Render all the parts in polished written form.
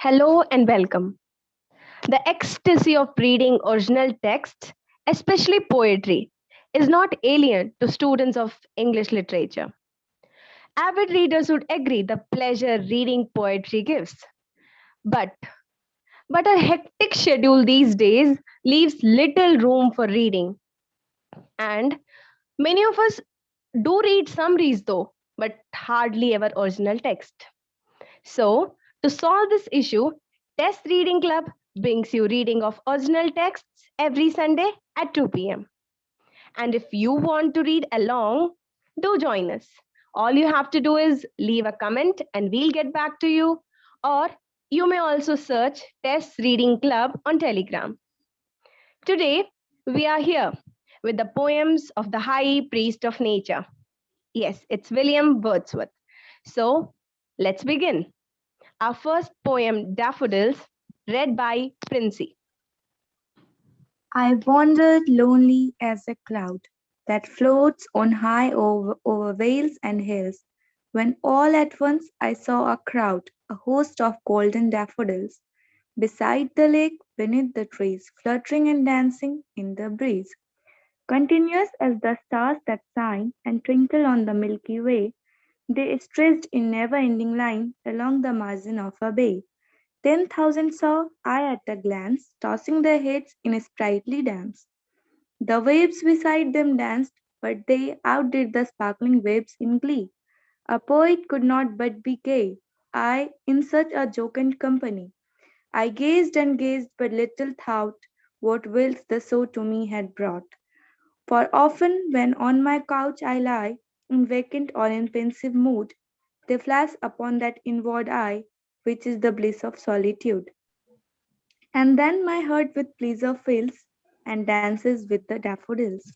Hello and welcome. The ecstasy of reading original texts, especially poetry, is not alien to students of English literature. Avid readers would agree the pleasure reading poetry gives. But but a hectic schedule these days leaves little room for reading. And many of us do read summaries though, but hardly ever original text. So, to solve this issue, Test Reading Club brings you reading of original texts every Sunday at 2 p.m. And if you want to read along, do join us. All you have to do is leave a comment and we'll get back to you. Or you may also search Test Reading Club on Telegram. Today, we are here with the poems of the High Priest of Nature. Yes, it's William Wordsworth. So, let's begin. Our first poem, Daffodils, read by Princey. I wandered lonely as a cloud that floats on high over vales and hills, when all at once I saw a crowd, a host of golden daffodils, beside the lake, beneath the trees, fluttering and dancing in the breeze. Continuous as the stars that shine and twinkle on the Milky Way, they stretched in never-ending line along the margin of a bay. 10,000 saw I at a glance, tossing their heads in a sprightly dance. The waves beside them danced, but they outdid the sparkling waves in glee. A poet could not but be gay, I in such a jocund company. I gazed and gazed, but little thought what wills the show to me had brought. For often, when on my couch I lie, in vacant or in pensive mood, they flash upon that inward eye, which is the bliss of solitude. And then my heart with pleasure fills and dances with the daffodils.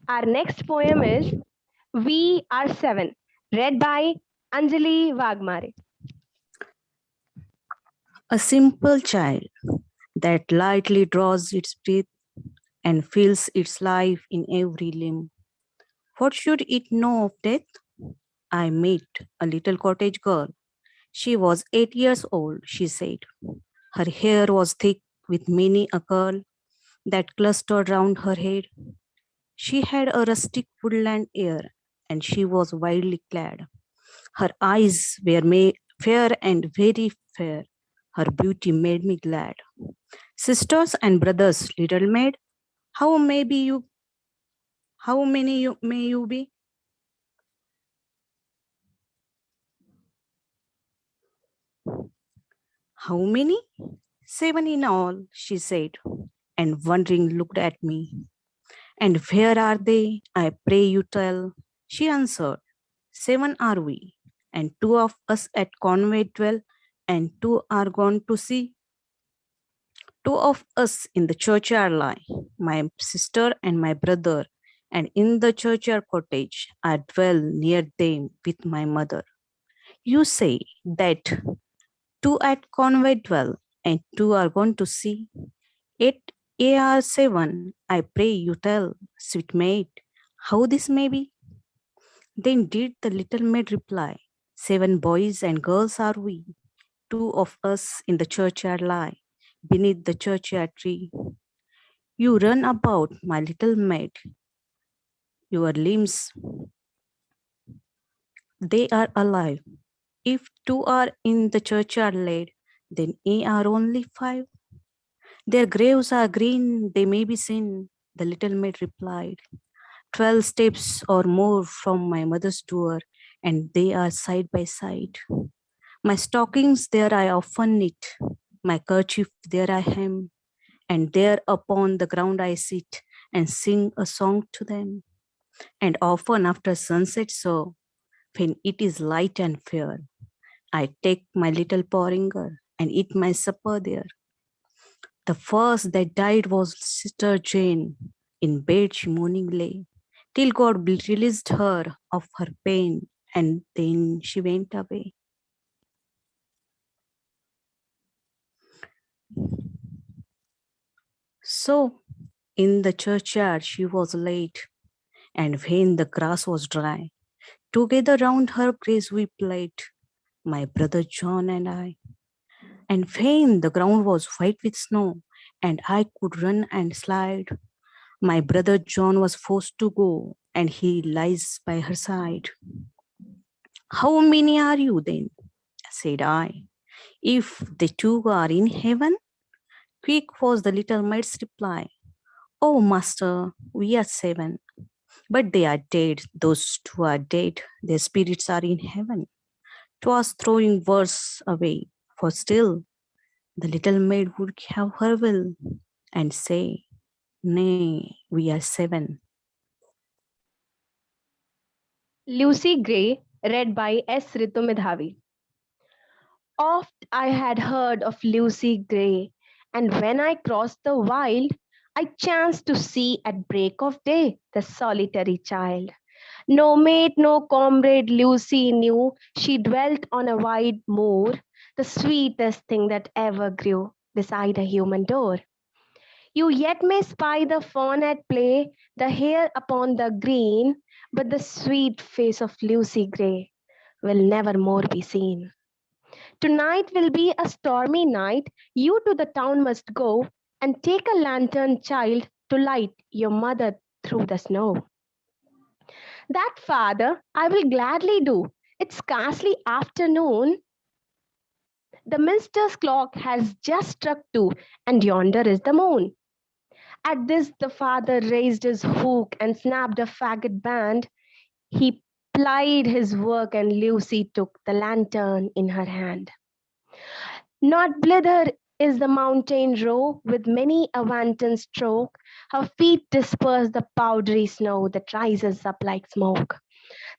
Our next poem is We Are Seven, read by Anjali Wagmare. A simple child that lightly draws its breath and feels its life in every limb. What should it know of death? I met a little cottage girl. She was 8 years old, she said. Her hair was thick with many a curl that clustered round her head. She had a rustic woodland air, and she was widely clad. Her eyes were fair and very fair. Her beauty made me glad. Sisters and brothers, little maid, how may be you? How many may you be? How many? 7 in all, she said, and wondering looked at me. And where are they? I pray you tell. She answered, 7 are we, and 2 of us at convent dwell, and 2 are gone to sea. 2 of us in the churchyard lie, my sister and my brother, and in the churchyard cottage I dwell near them with my mother. You say that 2 at convent dwell, and 2 are gone to sea. 8 are 7, I pray you tell, sweet maid, how this may be? Then did the little maid reply, 7 boys and girls are we. 2 of us in the churchyard lie, beneath the churchyard tree. You run about, my little maid. Your limbs, they are alive. If 2 are in the churchyard laid, then ye are only 5. Their graves are green, they may be seen, the little maid replied. 12 steps or more from my mother's door, and they are side by side. My stockings there I often knit, my kerchief there I hem, and there upon the ground I sit and sing a song to them. And often after sunset so, when it is light and fair, I take my little porringer and eat my supper there. The first that died was Sister Jane. In bed she mourning lay, till God released her of her pain, and then she went away. So, in the churchyard she was laid, and when the grass was dry, Together round her grace we played, my brother John and I. And fain the ground was white with snow, and I could run and slide. My brother John was forced to go, and he lies by her side. How many are you then? Said I. If the two are in heaven? Quick was the little maid's reply. Oh, master, we are 7. But they are dead, those two are dead, their spirits are in heaven. 'Twas throwing words away, for still the little maid would have her will, and say, Nay, we are 7. Lucy Gray, read by S. Ritumidhavi. Oft I had heard of Lucy Gray, and when I crossed the wild, I chanced to see at break of day the solitary child. No mate, no comrade Lucy knew, she dwelt on a wide moor, the sweetest thing that ever grew beside a human door. You yet may spy the fawn at play, the hare upon the green, but the sweet face of Lucy Gray will never more be seen. Tonight will be a stormy night. You to the town must go and take a lantern, child, to light your mother through the snow. That, father, I will gladly do. It's scarcely afternoon. The minister's clock has just struck 2, and yonder is the moon. At this, the father raised his hook and snapped a faggot band. He plied his work, and Lucy took the lantern in her hand. Not blither is the mountain row, with many a wanton stroke. Her feet disperse the powdery snow that rises up like smoke.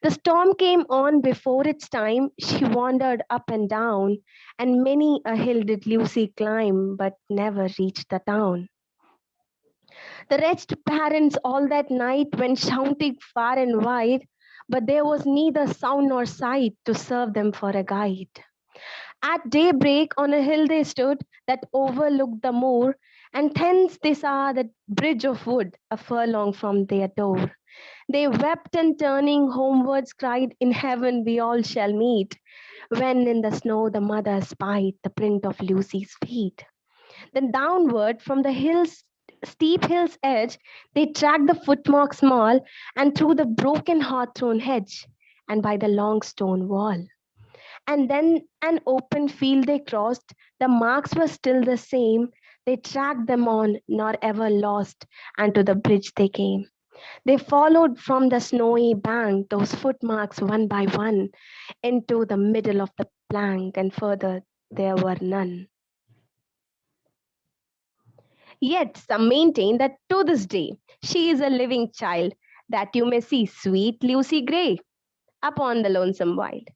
The storm came on before its time. She wandered up and down, and many a hill did Lucy climb, but never reached the town. The wretched parents all that night went shouting far and wide, but there was neither sound nor sight to serve them for a guide. At daybreak on a hill they stood that overlooked the moor, and thence they saw the bridge of wood a furlong from their door. They wept and turning homewards cried, In heaven we all shall meet, when in the snow the mother spied the print of Lucy's feet. Then downward from the steep hill's edge, they tracked the footmark small, and through the broken hawthorn hedge, and by the long stone wall. And then an open field they crossed, the marks were still the same. They tracked them on, nor ever lost, and to the bridge they came. They followed from the snowy bank those footmarks one by one into the middle of the plank, and further there were none. Yet some maintain that to this day she is a living child, that you may see sweet Lucy Gray upon the lonesome wild.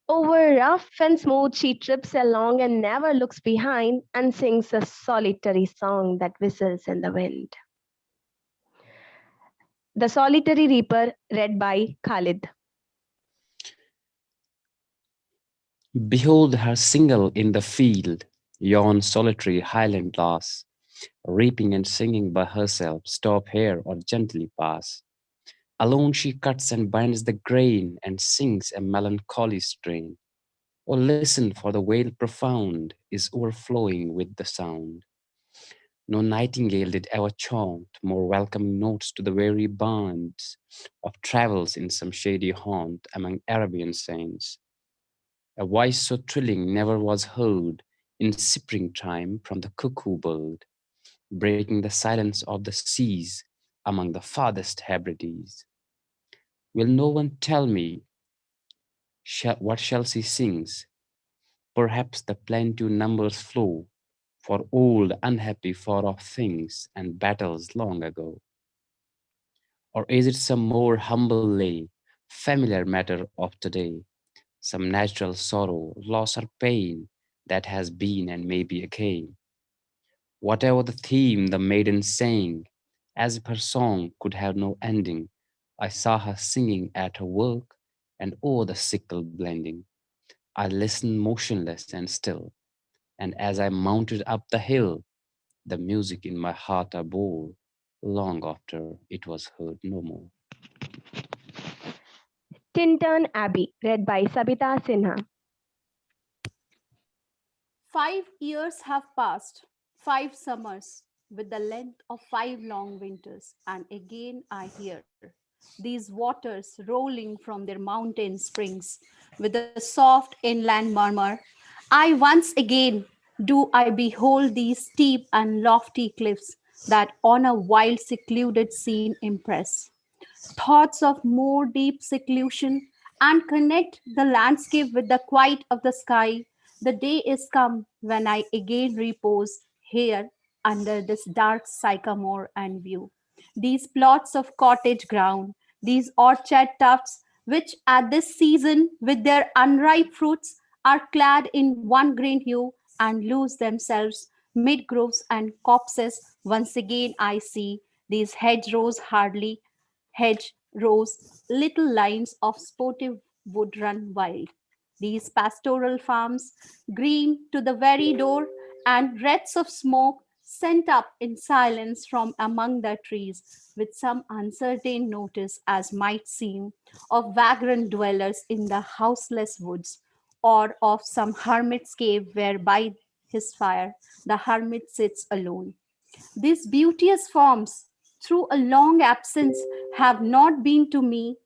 Over rough and smooth she trips along and never looks behind, and sings a solitary song that whistles in the wind. The Solitary Reaper, read by Khalid. Behold her single in the field, yon solitary highland lass, reaping and singing by herself, stop here or gently pass. Alone she cuts and binds the grain, and sings a melancholy strain. Oh, listen, for the vale profound is overflowing with the sound. No nightingale did ever chaunt more welcoming notes to the weary bands of travels in some shady haunt among Arabian saints. A voice so thrilling never was heard in spring time from the cuckoo bird, breaking the silence of the seas among the farthest Hebrides. Will no one tell me what shall she sings? Perhaps the plenty numbers flow for old, unhappy, far off things and battles long ago. Or is it some more humble lay, familiar matter of today, some natural sorrow, loss, or pain that has been and may be again? Whatever the theme the maiden sang, as if her song could have no ending, I saw her singing at her work, and o'er the sickle blending. I listened motionless and still, and as I mounted up the hill, the music in my heart I bore, long after it was heard no more. Tintern Abbey, read by Sabita Sinha. 5 years have passed, 5 summers, with the length of 5 long winters, and again I hear these waters rolling from their mountain springs with a soft inland murmur. I once again do I behold these steep and lofty cliffs that on a wild secluded scene impress thoughts of more deep seclusion and connect the landscape with the quiet of the sky. The day is come when I again repose here under this dark sycamore and view these plots of cottage ground, these orchard tufts, which at this season, with their unripe fruits, are clad in one green hue and lose themselves mid groves and copses. Once again, I see these hedgerows hardly hedge rows, little lines of sportive wood run wild. These pastoral farms, green to the very door, and wreaths of smoke sent up in silence from among the trees, with some uncertain notice, as might seem, of vagrant dwellers in the houseless woods, or of some hermit's cave where by his fire the hermit sits alone. These beauteous forms, through a long absence, have not been to me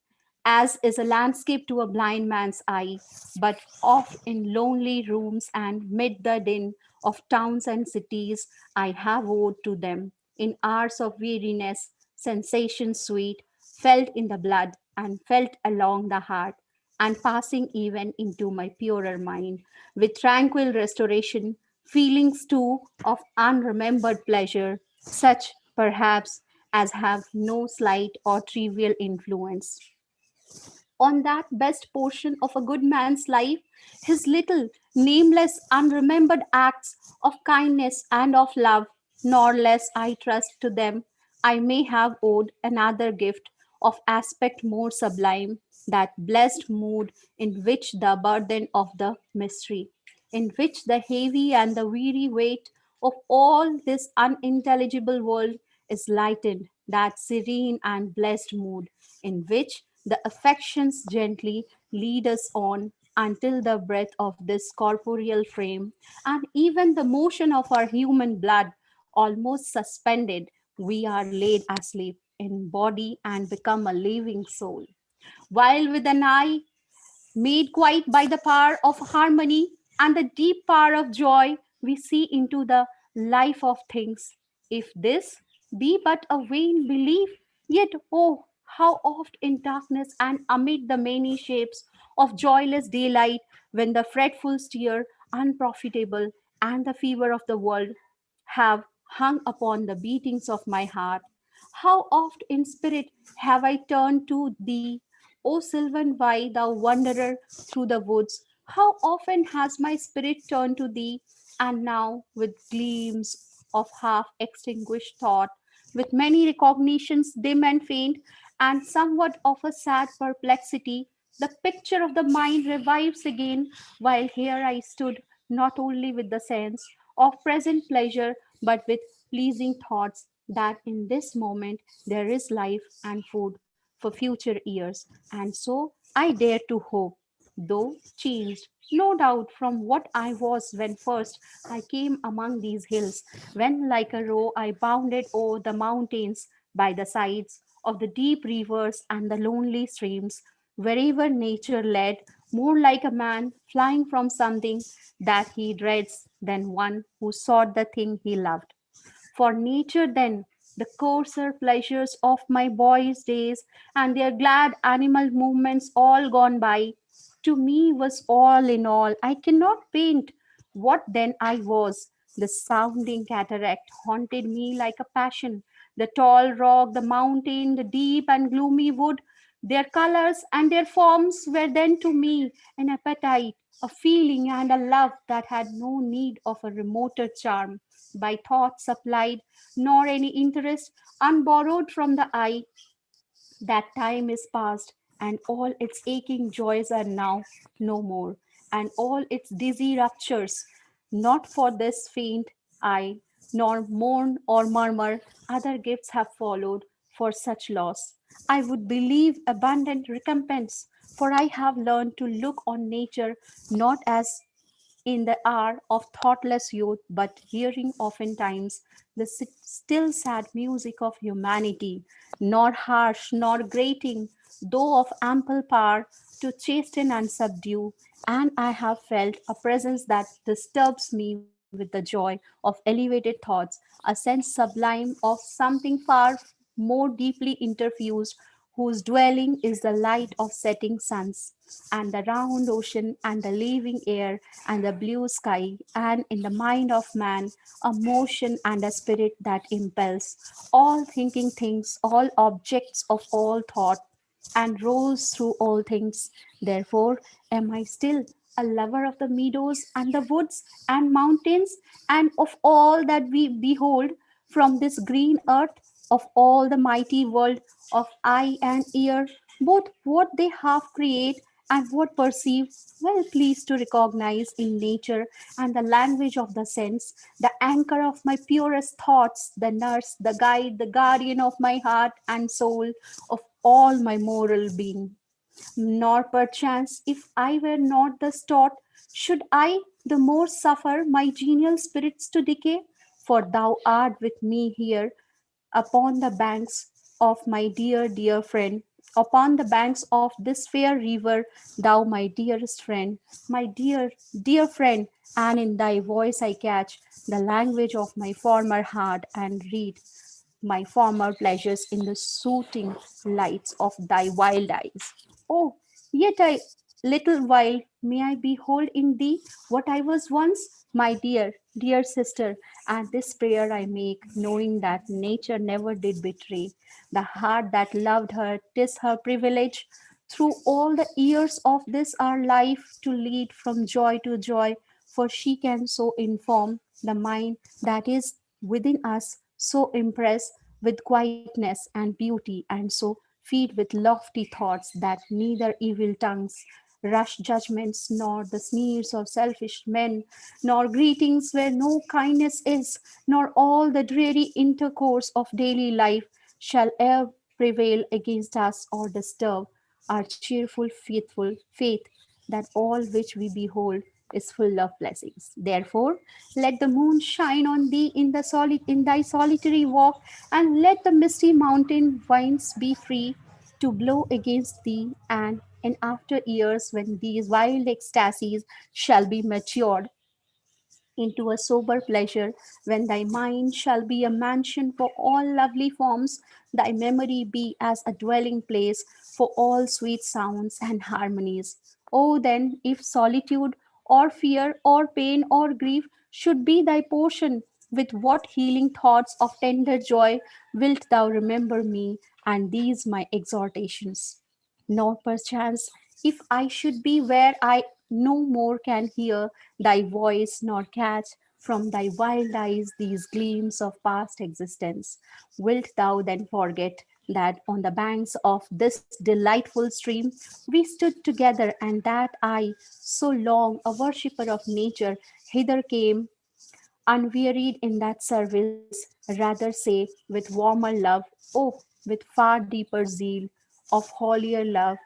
as is a landscape to a blind man's eye, but oft in lonely rooms and mid the din of towns and cities, I have owed to them, in hours of weariness, sensation sweet, felt in the blood and felt along the heart, and passing even into my purer mind, with tranquil restoration, feelings too of unremembered pleasure, such perhaps as have no slight or trivial influence on that best portion of a good man's life, his little, nameless, unremembered acts of kindness and of love, nor less I trust to them I may have owed another gift of aspect more sublime, that blessed mood in which the burden of the mystery, in which the heavy and the weary weight of all this unintelligible world is lightened, that serene and blessed mood in which the affections gently lead us on until the breath of this corporeal frame and even the motion of our human blood almost suspended, we are laid asleep in body and become a living soul. While with an eye made quiet by the power of harmony and the deep power of joy, we see into the life of things. If this be but a vain belief, yet oh, how oft in darkness and amid the many shapes of joyless daylight, when the fretful steer, unprofitable, and the fever of the world have hung upon the beatings of my heart, how oft in spirit have I turned to thee, O sylvan why thou wanderer through the woods, how often has my spirit turned to thee, and now with gleams of half extinguished thought, with many recognitions dim and faint, and somewhat of a sad perplexity, the picture of the mind revives again, while here I stood, not only with the sense of present pleasure, but with pleasing thoughts that in this moment there is life and food for future years. And so I dare to hope, though changed, no doubt, from what I was when first I came among these hills, when like a roe I bounded o'er the mountains by the sides of the deep rivers and the lonely streams, wherever nature led, more like a man flying from something that he dreads than one who sought the thing he loved. For nature then, the coarser pleasures of my boy's days and their glad animal movements all gone by, to me was all in all. I cannot paint what then I was. The sounding cataract haunted me like a passion. The tall rock, the mountain, the deep and gloomy wood, their colors and their forms were then to me an appetite, a feeling, and a love that had no need of a remoter charm by thought supplied, nor any interest unborrowed from the eye. That time is past, and all its aching joys are now no more, and all its dizzy raptures, not for this faint eye, nor mourn or murmur, other gifts have followed for such loss. I would believe abundant recompense, for I have learned to look on nature not as in the hour of thoughtless youth, but hearing oftentimes the still sad music of humanity, nor harsh nor grating, though of ample power to chasten and subdue. And I have felt a presence that disturbs me with the joy of elevated thoughts, a sense sublime of something far more deeply interfused, whose dwelling is the light of setting suns, and the round ocean, and the living air, and the blue sky, and in the mind of man, a motion and a spirit that impels all thinking things, all objects of all thought, and rolls through all things. Therefore, am I still a lover of the meadows and the woods and mountains and of all that we behold from this green earth, of all the mighty world of eye and ear, both what they half create and what perceive, well pleased to recognize in nature and the language of the sense, the anchor of my purest thoughts, the nurse, the guide, the guardian of my heart and soul, of all my moral being. Nor perchance, if I were not thus taught, should I the more suffer my genial spirits to decay? For thou art with me here upon the banks of my dear, dear friend, upon the banks of this fair river, thou my dearest friend, my dear, dear friend, and in thy voice I catch the language of my former heart and read my former pleasures in the soothing lights of thy wild eyes. Oh, yet a little while may I behold in thee what I was once, my dear, dear sister, and this prayer I make, knowing that nature never did betray the heart that loved her. 'Tis her privilege through all the years of this our life to lead from joy to joy, for she can so inform the mind that is within us, so impress with quietness and beauty, and so feed with lofty thoughts that neither evil tongues, rush judgments, nor the sneers of selfish men, nor greetings where no kindness is, nor all the dreary intercourse of daily life shall e'er prevail against us or disturb our cheerful, faithful faith that all which we behold is full of blessings. Therefore, let the moon shine on thee in in thy solitary walk, and let the misty mountain winds be free to blow against thee. And in after years, when these wild ecstasies shall be matured into a sober pleasure, when thy mind shall be a mansion for all lovely forms, thy memory be as a dwelling place for all sweet sounds and harmonies. Oh, then, if solitude or fear or pain or grief should be thy portion, with what healing thoughts of tender joy wilt thou remember me and these my exhortations? Nor perchance, if I should be where I no more can hear thy voice, nor catch from thy wild eyes these gleams of past existence, wilt thou then forget that on the banks of this delightful stream we stood together, and that I, so long a worshipper of nature, hither came unwearied in that service, rather say with warmer love, oh, with far deeper zeal, of holier love,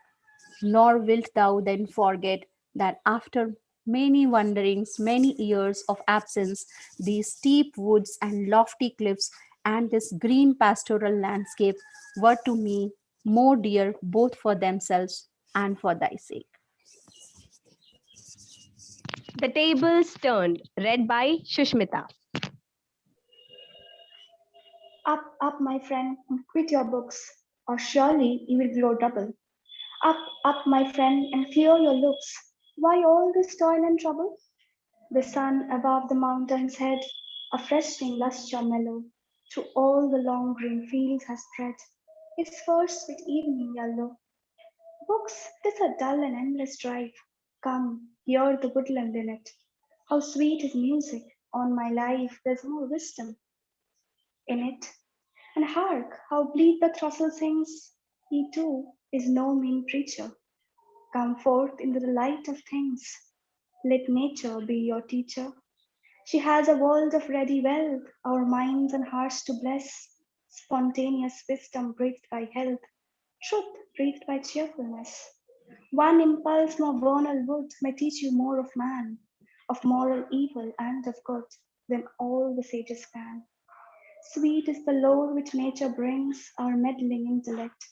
nor wilt thou then forget that after many wanderings, many years of absence, these steep woods and lofty cliffs and this green pastoral landscape were to me more dear both for themselves and for thy sake. The Tables Turned, read by Shushmita. Up, my friend, and quit your books, or surely you will grow double. Up, my friend, and clear your looks. Why all this toil and trouble? The sun above the mountain's head, a freshening lustre mellow, through all the long green fields has spread, its first sweet evening yellow. Books, 'tis a dull and endless drive. Come, hear the woodland in it. How sweet is music! On my life, there's more wisdom in it. And hark, how bleak the throstle sings! He too is no mean preacher. Come forth into the light of things. Let nature be your teacher. She has a world of ready wealth, our minds and hearts to bless, spontaneous wisdom breathed by health. Truth breathed by cheerfulness. One impulse more vernal wood may teach you more of man, of moral evil and of good, than all the sages can. Sweet is the lore which nature brings, our meddling intellect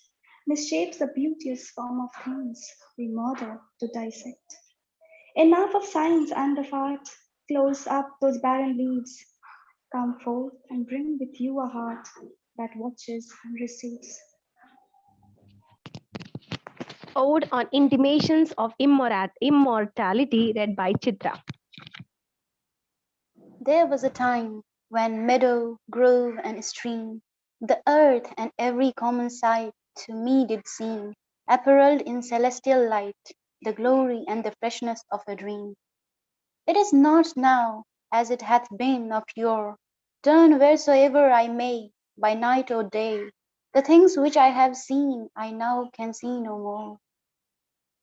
misshapes the beauteous form of things we murder to dissect. Enough of science and of art, close up those barren leaves, come forth and bring with you a heart that watches and receives. Ode on Intimations of Immortality, read by Chitra. There was a time when meadow, grove, and stream, the earth and every common sight, to me did seem apparelled in celestial light, the glory and the freshness of a dream. It is not now as it hath been of yore. Turn wheresoever I may, by night or day, the things which I have seen I now can see no more.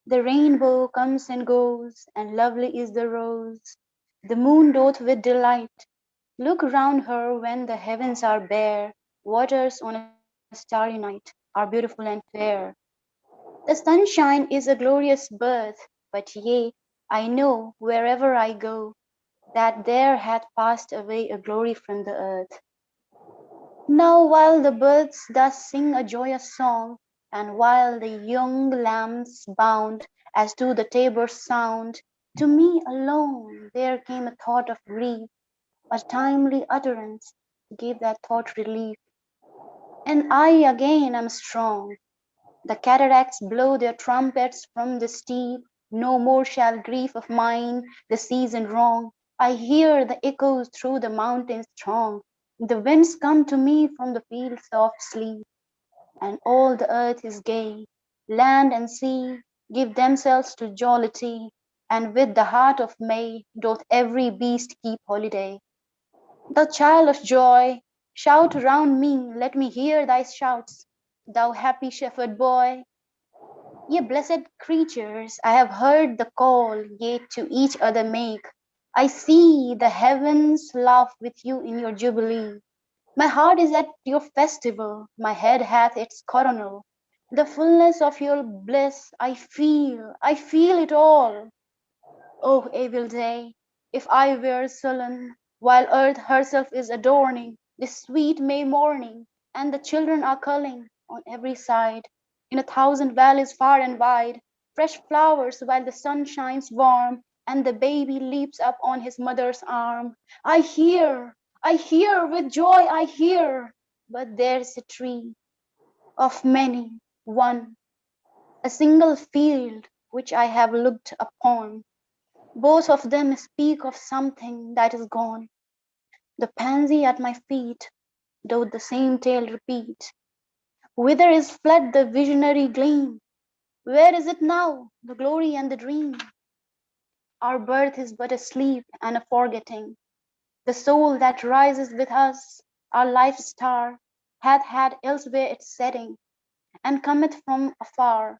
The rainbow comes and goes, and lovely is the rose. The moon doth with delight look round her when the heavens are bare. Waters on a starry night are beautiful and fair. The sunshine is a glorious birth, but yea, I know wherever I go, that there hath passed away a glory from the earth. Now while the birds thus sing a joyous song, and while the young lambs bound as to the tabor's sound, to me alone there came a thought of grief, a timely utterance gave that thought relief, and I again am strong. The cataracts blow their trumpets from the steep, no more shall grief of mine the season wrong. I hear the echoes through the mountains throng. The winds come to me from the fields of sleep, and all the earth is gay. Land and sea give themselves to jollity, and with the heart of May doth every beast keep holiday. Thou child of joy, shout round me, let me hear thy shouts. Thou happy shepherd boy, ye blessed creatures, I have heard the call ye to each other make. I see the heavens laugh with you in your jubilee. My heart is at your festival, my head hath its coronal. The fullness of your bliss I feel it all. O evil day, if I were sullen, while earth herself is adorning this sweet May morning, and the children are culling on every side, in a thousand valleys far and wide, fresh flowers while the sun shines warm, and the baby leaps up on his mother's arm. I hear, with joy I hear, but there's a tree of many, one, a single field which I have looked upon. Both of them speak of something that is gone. The pansy at my feet doth the same tale repeat. Whither is fled the visionary gleam? Where is it now, the glory and the dream? Our birth is but a sleep and a forgetting. The soul that rises with us, our life star, hath had elsewhere its setting, and cometh from afar,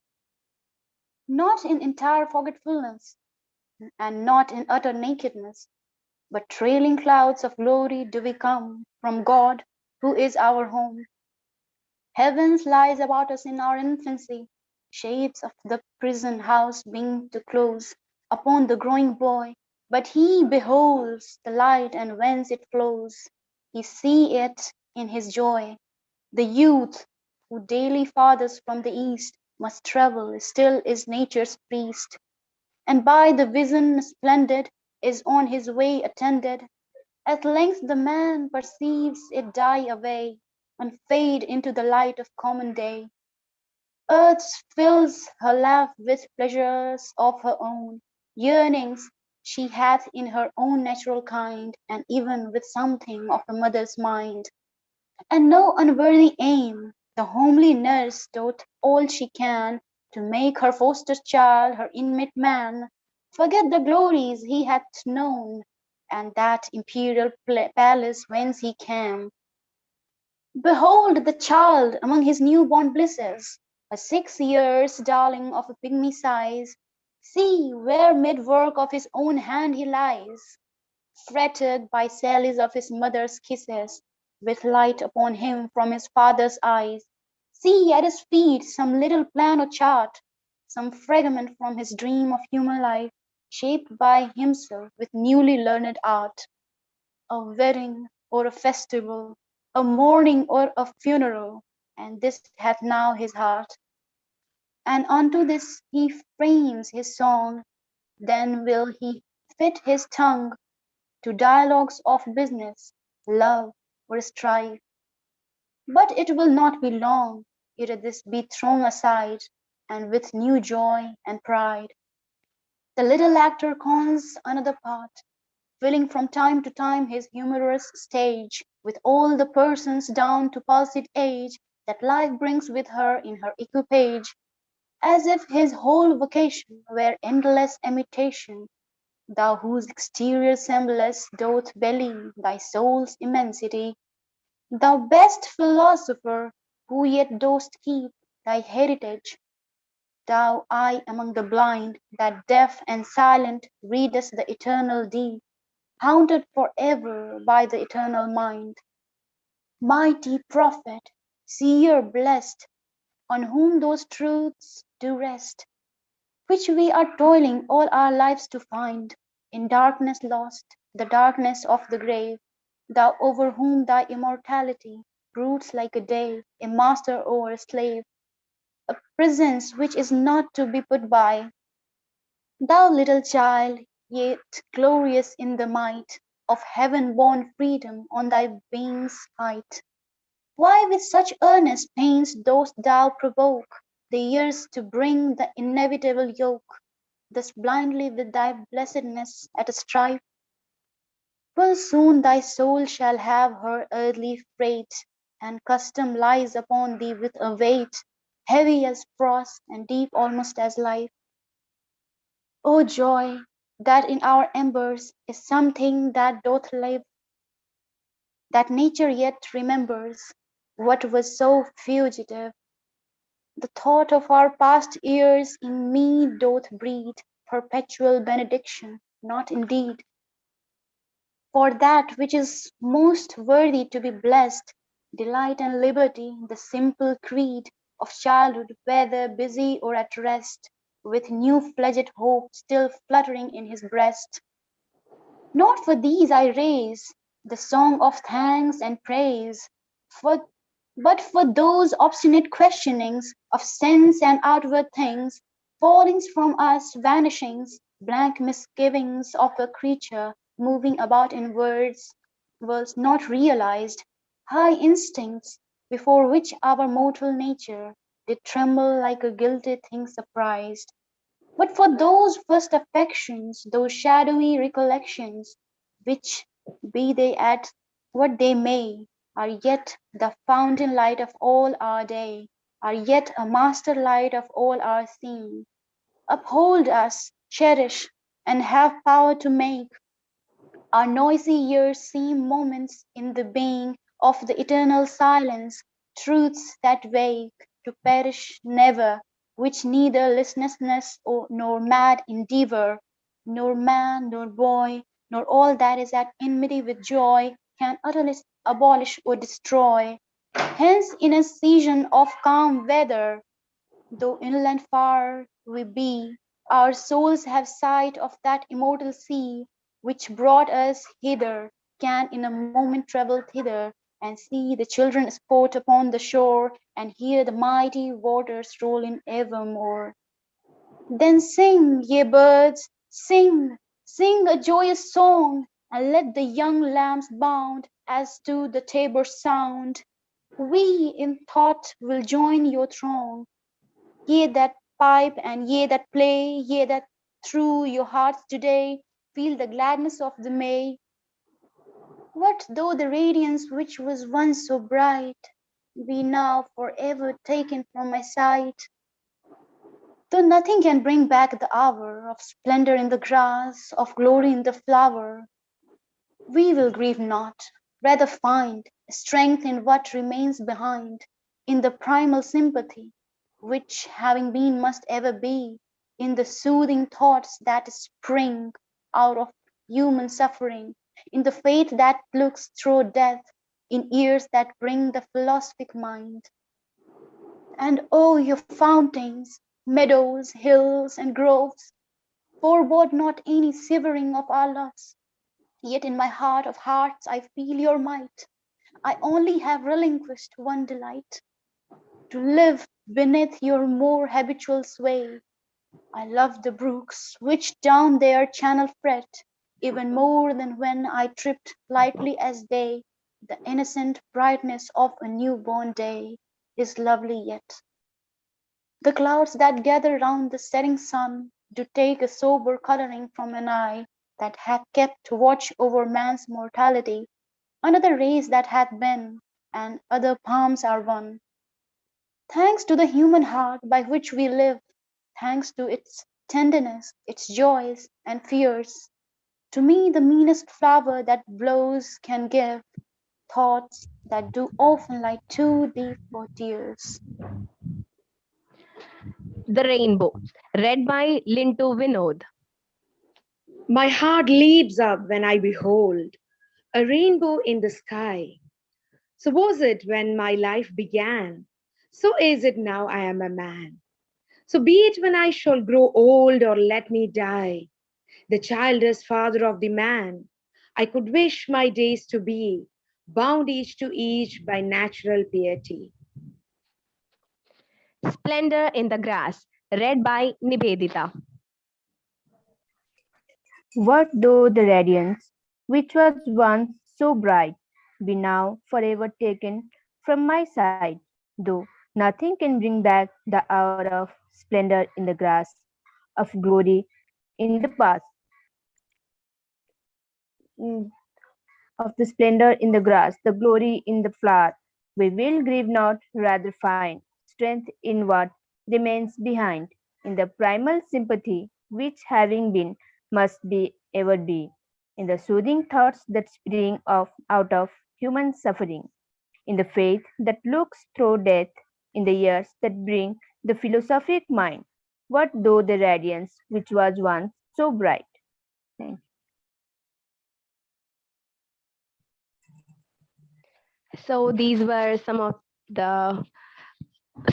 not in entire forgetfulness, and not in utter nakedness, but trailing clouds of glory do we come from God, who is our home. Heavens lies about us in our infancy, shades of the prison house being to close upon the growing boy, but he beholds the light and whence it flows. He see it in his joy. The youth who daily fathers from the east must travel, still is nature's priest, and by the vision splendid is on his way attended. At length the man perceives it die away and fade into the light of common day. Earth fills her lap with pleasures of her own, yearnings she hath in her own natural kind, and even with something of a mother's mind. And no unworthy aim, the homely nurse doth all she can to make her foster child her inmate man forget the glories he hath known, and that imperial palace whence he came. Behold the child among his new-born blisses, a 6 years darling of a pygmy size. See where mid-work of his own hand he lies, fretted by sallies of his mother's kisses, with light upon him from his father's eyes. See at his feet some little plan or chart, some fragment from his dream of human life, shaped by himself with newly learned art. A wedding or a festival, a mourning or a funeral, and this hath now his heart. And unto this he frames his song, then will he fit his tongue to dialogues of business, love, or strife. But it will not be long ere this be thrown aside, and with new joy and pride the little actor cons another part, filling from time to time his humorous stage with all the persons down to palsied age that life brings with her in her equipage, as if his whole vocation were endless imitation, thou whose exterior semblance doth belie thy soul's immensity, thou best philosopher, who yet dost keep thy heritage, thou eye among the blind, that deaf and silent readest the eternal deep, haunted for ever by the eternal mind. Mighty prophet, seer blessed, on whom those truths do rest, which we are toiling all our lives to find, in darkness lost, the darkness of the grave, thou over whom thy immortality broods like a day, a master o'er a slave, a presence which is not to be put by, thou little child, yet glorious in the might of heaven-born freedom on thy being's height. Why with such earnest pains dost thou provoke the years to bring the inevitable yoke, thus blindly with thy blessedness at strife? Full soon thy soul shall have her earthly freight, and custom lies upon thee with a weight heavy as frost and deep almost as life. O joy, that in our embers is something that doth live, that nature yet remembers what was so fugitive. The thought of our past years in me doth breed perpetual benediction, not indeed for that which is most worthy to be blessed, delight and liberty, the simple creed of childhood, whether busy or at rest, with new-fledged hope still fluttering in his breast. Not for these I raise the song of thanks and praise, for, but for those obstinate questionings of sense and outward things, fallings from us, vanishings, blank misgivings of a creature moving about in worlds not realized, high instincts before which our mortal nature did tremble like a guilty thing surprised. But for those first affections, those shadowy recollections, which, be they at what they may, are yet the fountain light of all our day, are yet a master light of all our seeing, uphold us, cherish, and have power to make our noisy years seem moments in the being of the eternal silence, truths that wake, to perish never, which neither listlessness nor mad endeavor, nor man, nor boy, nor all that is at enmity with joy, can utterly abolish or destroy. Hence, in a season of calm weather, though inland far we be, our souls have sight of that immortal sea which brought us hither, can in a moment travel thither, and see the children sport upon the shore, and hear the mighty waters roll in evermore. Then sing, ye birds, sing, sing a joyous song, and let the young lambs bound as to the tabor sound. We in thought will join your throng, ye that pipe and ye that play, ye that through your hearts today feel the gladness of the May. What though the radiance which was once so bright be now forever taken from my sight? Though nothing can bring back the hour of splendor in the grass, of glory in the flower, we will grieve not, rather find strength in what remains behind, in the primal sympathy, which having been must ever be, in the soothing thoughts that spring out of human suffering, in the faith that looks through death, in ears that bring the philosophic mind. And oh, your fountains, meadows, hills, and groves, forebode not any severing of our loves. Yet in my heart of hearts I feel your might. I only have relinquished one delight, to live beneath your more habitual sway. I love the brooks which down their channel fret, even more than when I tripped lightly as they. The innocent brightness of a new-born day is lovely yet. The clouds that gather round the setting sun do take a sober colouring from an eye that hath kept watch over man's mortality. Another race that hath been, and other palms are won. Thanks to the human heart by which we live, thanks to its tenderness, its joys and fears. To me the meanest flower that blows can give thoughts that do often lie too deep for tears. The Rainbow, read by Linto Vinod. My heart leaps up when I behold a rainbow in the sky. So was it when my life began. So is it now I am a man. So be it when I shall grow old or let me die. The child is father of the man. I could wish my days to be bound each to each by natural piety. Splendor in the Grass, read by Nibedita. What though the radiance, which was once so bright, be now forever taken from my sight, though nothing can bring back the hour of splendor in the grass, of glory in the past, mm, of the splendor in the grass, the glory in the flower. We will grieve not, rather find strength in what remains behind, in the primal sympathy which having been must be ever be, in the soothing thoughts that spring out of human suffering, in the faith that looks through death, in the years that bring the philosophic mind. What though the radiance which was once so bright? Thank you. So these were the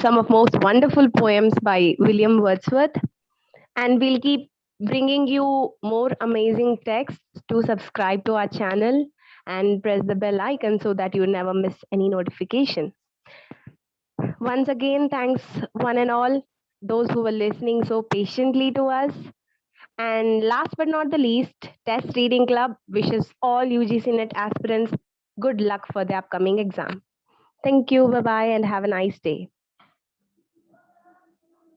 some of most wonderful poems by William Wordsworth, and we'll keep bringing you more amazing texts. To subscribe to our channel and press the bell icon so that you never miss any notification. Once again, thanks one and all, those who were listening so patiently to us. And last but not the least, Test Reading Club wishes all UGC NET aspirants good luck for the upcoming exam. Thank you, bye bye, and have a nice day.